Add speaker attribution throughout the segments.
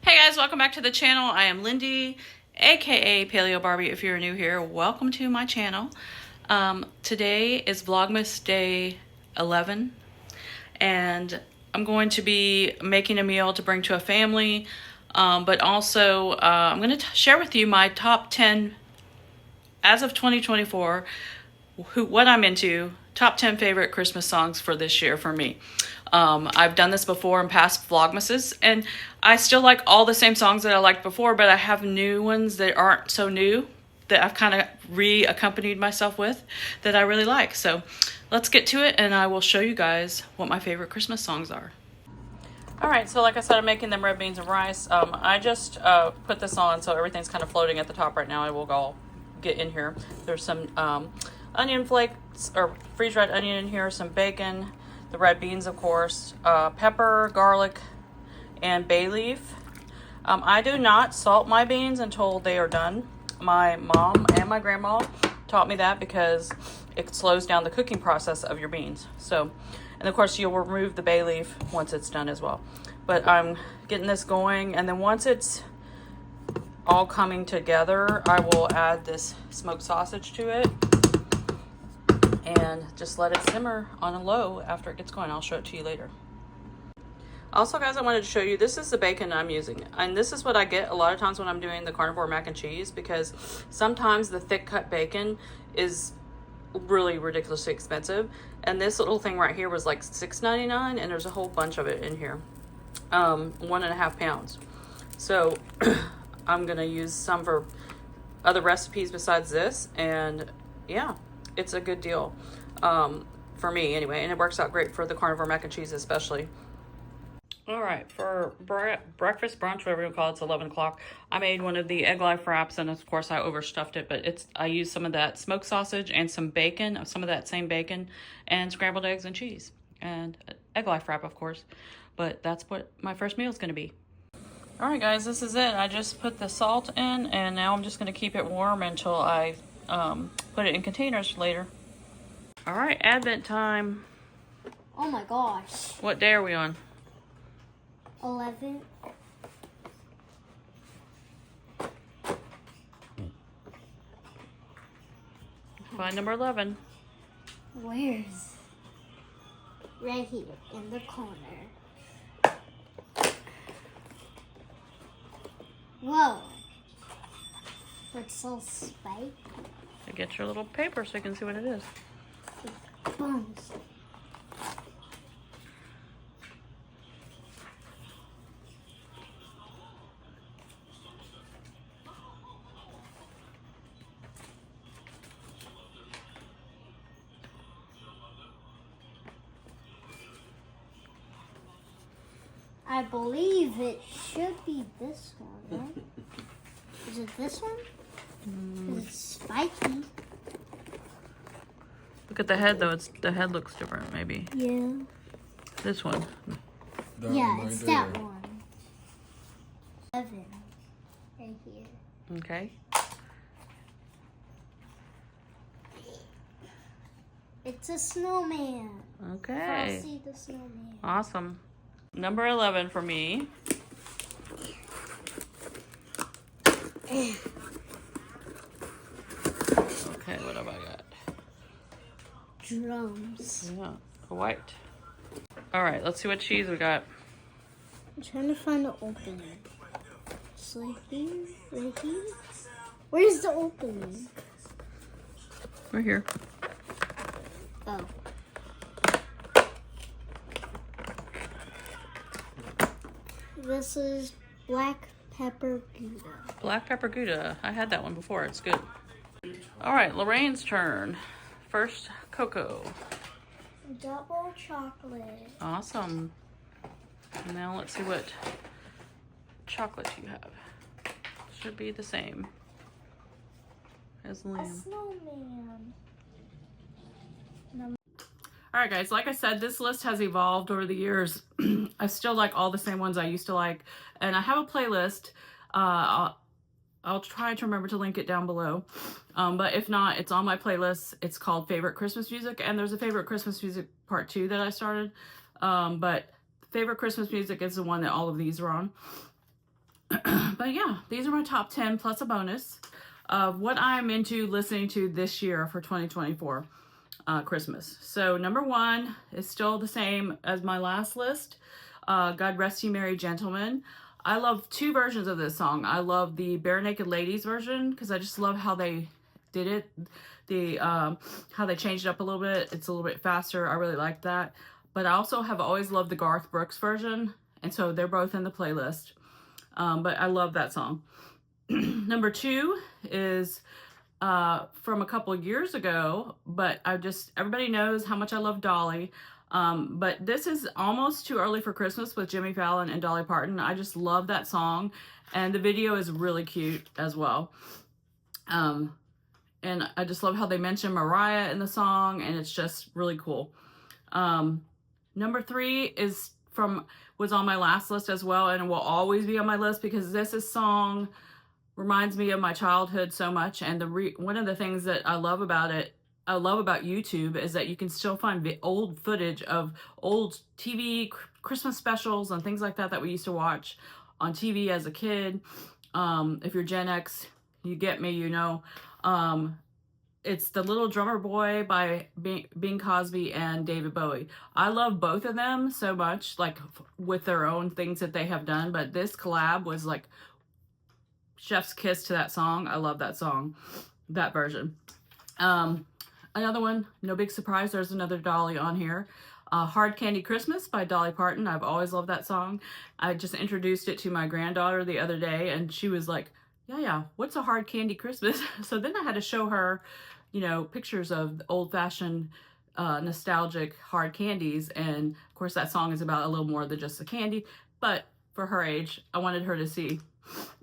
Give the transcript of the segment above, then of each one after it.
Speaker 1: Hey guys, welcome back to the channel. I am Lindy, aka Paleobarbie. If you're new here, welcome to my channel. Today is Vlogmas day 11, and I'm going to be making a meal to bring to a family, but also I'm going to share with you my top 10 as of 2024, what I'm into, top 10 favorite Christmas songs for this year for me. I've done this before in past Vlogmases, and I still like all the same songs that I liked before, but I have new ones that aren't so new that I've kind of re-accompanied myself with that I really like. So let's get to it, and I will show you guys what my favorite Christmas songs are. All right, so like I said, I'm making them red beans and rice. I just put this on so everything's kind of floating at the top right now. I will all get in here. There's some onion flakes or freeze-dried onion in here, some bacon, the red beans, of course, pepper, garlic, and bay leaf. I do not salt my beans until they are done. My mom and my grandma taught me that because it slows down the cooking process of your beans. So, and of course, you'll remove the bay leaf once it's done as well. But I'm getting this going, and then once it's all coming together, I will add this smoked sausage to it and just let it simmer on a low after it gets going. I'll show it to you later. Also, guys, I wanted to show you, this is the bacon I'm using. And this is what I get a lot of times when I'm doing the carnivore mac and cheese, because sometimes the thick cut bacon is really ridiculously expensive. And this little thing right here was like $6.99, and there's a whole bunch of it in here. 1.5 pounds. So I'm gonna use some for other recipes besides this, and yeah, it's a good deal for me anyway, and it works out great for the carnivore mac and cheese especially. All right, for breakfast, brunch, whatever you call it, it's 11 o'clock. I made one of the egg life wraps, and of course I overstuffed it, but I used some of that smoked sausage and some bacon, some of that same bacon, and scrambled eggs and cheese, and egg life wrap, of course. But that's what my first meal is going to be. All right, guys, this is it. I just put the salt in, and now I'm just going to keep it warm until I put it in containers later. All right, Advent time.
Speaker 2: Oh my gosh.
Speaker 1: What day are we on?
Speaker 2: 11.
Speaker 1: Find number 11.
Speaker 2: Where's? Right here in the corner. Whoa. It's so spiky.
Speaker 1: Get your little paper so you can see what it is.
Speaker 2: Bones. I believe it should be this one, right? Is it this one? It's spiky.
Speaker 1: Look at the head, though. The head looks different, maybe.
Speaker 2: Yeah.
Speaker 1: This one.
Speaker 2: Yeah, it's that one. 11. Right here.
Speaker 1: Okay.
Speaker 2: It's a snowman.
Speaker 1: Okay.
Speaker 2: Frosty the snowman.
Speaker 1: Awesome. Number 11 for me. Okay, what have I got?
Speaker 2: Drums.
Speaker 1: Yeah, white. All right, let's see what cheese we got.
Speaker 2: I'm trying to find the opening. It's like here, right here. Where's the opening?
Speaker 1: Right here.
Speaker 2: Oh. This is black pepper Gouda.
Speaker 1: Black pepper Gouda. I had that one before. It's good. All right, Lorraine's turn. First, cocoa.
Speaker 2: Double chocolate.
Speaker 1: Awesome. Now let's see what chocolate you have. Should be the same as
Speaker 2: A
Speaker 1: Liam.
Speaker 2: snowman.
Speaker 1: All right, guys, like I said, this list has evolved over the years. I still like all the same ones I used to like, and I have a playlist. I'll try to remember to link it down below, but if not, it's on my playlist. It's called Favorite Christmas Music, and there's a Favorite Christmas Music Part 2 that I started, but Favorite Christmas Music is the one that all of these are on. But yeah, these are my top 10 plus a bonus of what I'm into listening to this year for 2024 Christmas. So number 1 is still the same as my last list. God Rest Ye Merry Gentlemen. I love 2 versions of this song. I love the Bare Naked Ladies version because I just love how they did it. The how they changed it up a little bit. It's a little bit faster. I really like that. But I also have always loved the Garth Brooks version, and so they're both in the playlist. But I love that song. Number 2 is from a couple years ago, but everybody knows how much I love Dolly. But this is Almost Too Early for Christmas with Jimmy Fallon and Dolly Parton. I just love that song, and the video is really cute as well. And I just love how they mention Mariah in the song, and it's just really cool. Number 3 was on my last list as well, and it will always be on my list because this song reminds me of my childhood so much. And one of the things that I love about YouTube is that you can still find old footage of old TV Christmas specials and things like that we used to watch on TV as a kid. If you're Gen X, you get me, you know. It's The Little Drummer Boy by Bing Crosby and David Bowie. I love both of them so much, like with their own things that they have done, but this collab was like chef's kiss to that song. I love that song, that version. Another one, no big surprise, there's another Dolly on here. Hard Candy Christmas by Dolly Parton. I've always loved that song. I just introduced it to my granddaughter the other day, and she was like, yeah, what's a hard candy Christmas? So then I had to show her, you know, pictures of old-fashioned, nostalgic hard candies. And of course that song is about a little more than just the candy, but for her age, I wanted her to see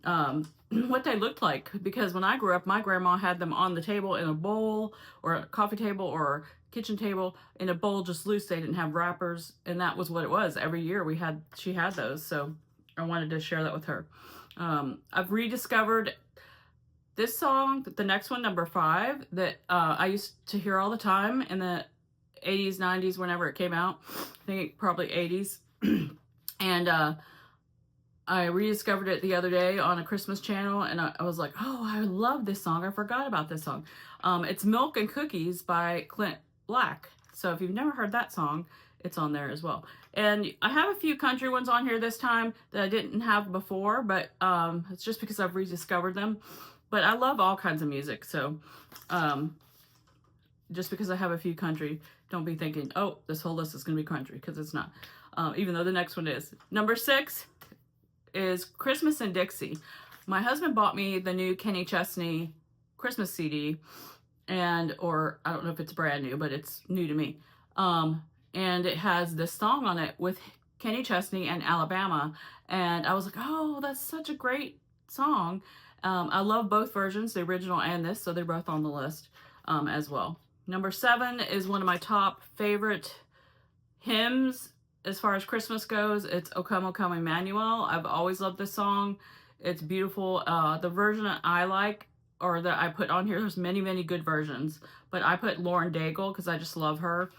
Speaker 1: what they looked like, because when I grew up, my grandma had them on the table in a bowl, or a coffee table, or kitchen table in a bowl, just loose. They didn't have wrappers, and that was what it was. Every year she had those, so I wanted to share that with her. I've rediscovered this song, the next one, number 5, that I used to hear all the time in the 80s, 90s, whenever it came out. I think probably 80s. And I rediscovered it the other day on a Christmas channel, and I was like, oh, I love this song. I forgot about this song. It's Milk and Cookies by Clint Black. So if you've never heard that song, it's on there as well. And I have a few country ones on here this time that I didn't have before, but it's just because I've rediscovered them. But I love all kinds of music, so just because I have a few country, don't be thinking, oh, this whole list is going to be country, because it's not. Even though the next one is. Number 6 is Christmas in Dixie. My husband bought me the new Kenny Chesney Christmas CD, or I don't know if it's brand new, but it's new to me. And it has this song on it with Kenny Chesney and Alabama, and I was like, oh, that's such a great song. I love both versions, the original and this, so they're both on the list as well. Number 7 is one of my top favorite hymns as far as Christmas goes. It's O Come, O Come, Emmanuel. I've always loved this song. It's beautiful. The version that I like, or that I put on here, there's many, many good versions, but I put Lauren Daigle because I just love her.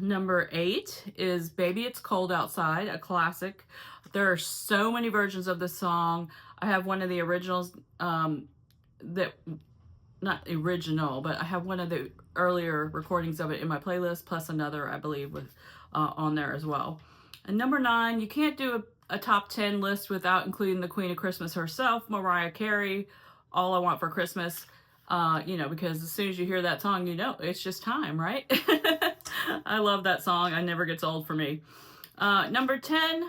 Speaker 1: Number 8 is Baby It's Cold Outside, a classic. There are so many versions of this song. I have one of the originals, that, not original, but I have one of the earlier recordings of it in my playlist, plus another, I believe, with on there as well. And number 9, you can't do a top 10 list without including the Queen of Christmas herself, Mariah Carey, All I Want for Christmas. You know, because as soon as you hear that song, you know it's just time, right? I love that song. It never gets old for me. Number 10,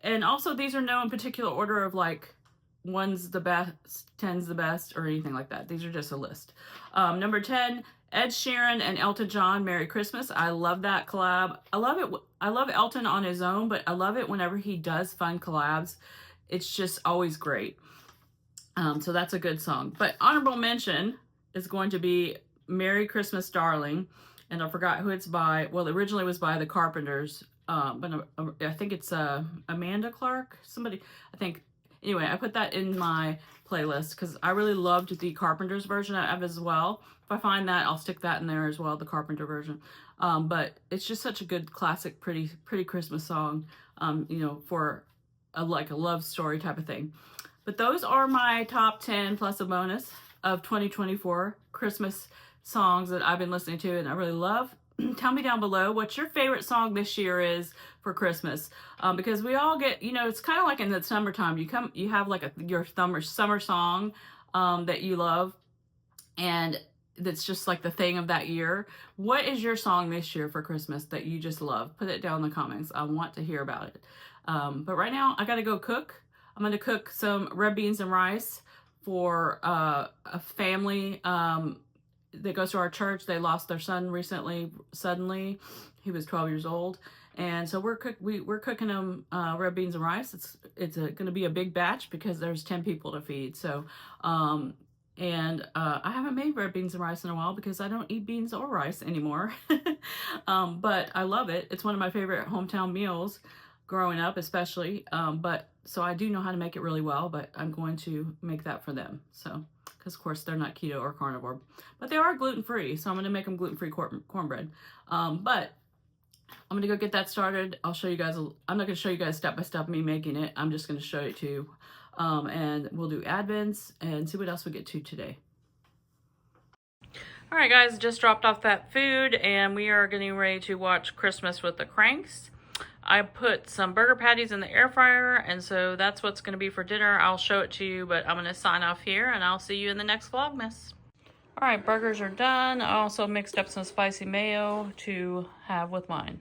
Speaker 1: and also these are no in particular order of like 1's the best, 10's the best, or anything like that. These are just a list. Number 10, Ed Sheeran and Elton John, Merry Christmas. I love that collab. I love it. I love Elton on his own, but I love it whenever he does fun collabs. It's just always great. So that's a good song. But honorable mention is going to be Merry Christmas, Darling. And I forgot who it's by. Well, originally it was by the Carpenters. But I think it's Amanda Clark. Somebody, I think. Anyway, I put that in my playlist because I really loved the Carpenters version of it as well. If I find that, I'll stick that in there as well, the Carpenter version. But it's just such a good, classic, pretty Christmas song, you know, for like a love story type of thing. But those are my top 10 plus a bonus of 2024 Christmas songs that I've been listening to and I really love. Tell me down below what your favorite song this year is for Christmas, because we all get, you know, it's kind of like in the summertime. You have like your summer song that you love, and that's just like the thing of that year. What is your song this year for Christmas that you just love? Put it down in the comments. I want to hear about it. But right now I gotta go cook. I'm gonna cook some red beans and rice for a family that goes to our church. They lost their son recently, suddenly. He was 12 years old. And so we're cooking them red beans and rice. It's going to be a big batch because there's 10 people to feed. So, I haven't made red beans and rice in a while because I don't eat beans or rice anymore. But I love it. It's one of my favorite hometown meals growing up, especially. So I do know how to make it really well, but I'm going to make that for them. So, because of course they're not keto or carnivore, but they are gluten-free. So I'm going to make them gluten-free cornbread. But I'm going to go get that started. I'll show you guys. I'm not going to show you guys step by step me making it. I'm just going to show it to you. And we'll do advents and see what else we get to today. All right, guys, just dropped off that food and we are getting ready to watch Christmas with the Cranks. I put some burger patties in the air fryer, and so that's what's going to be for dinner. I'll show it to you, but I'm going to sign off here, and I'll see you in the next Vlogmas. All right, burgers are done. I also mixed up some spicy mayo to have with mine.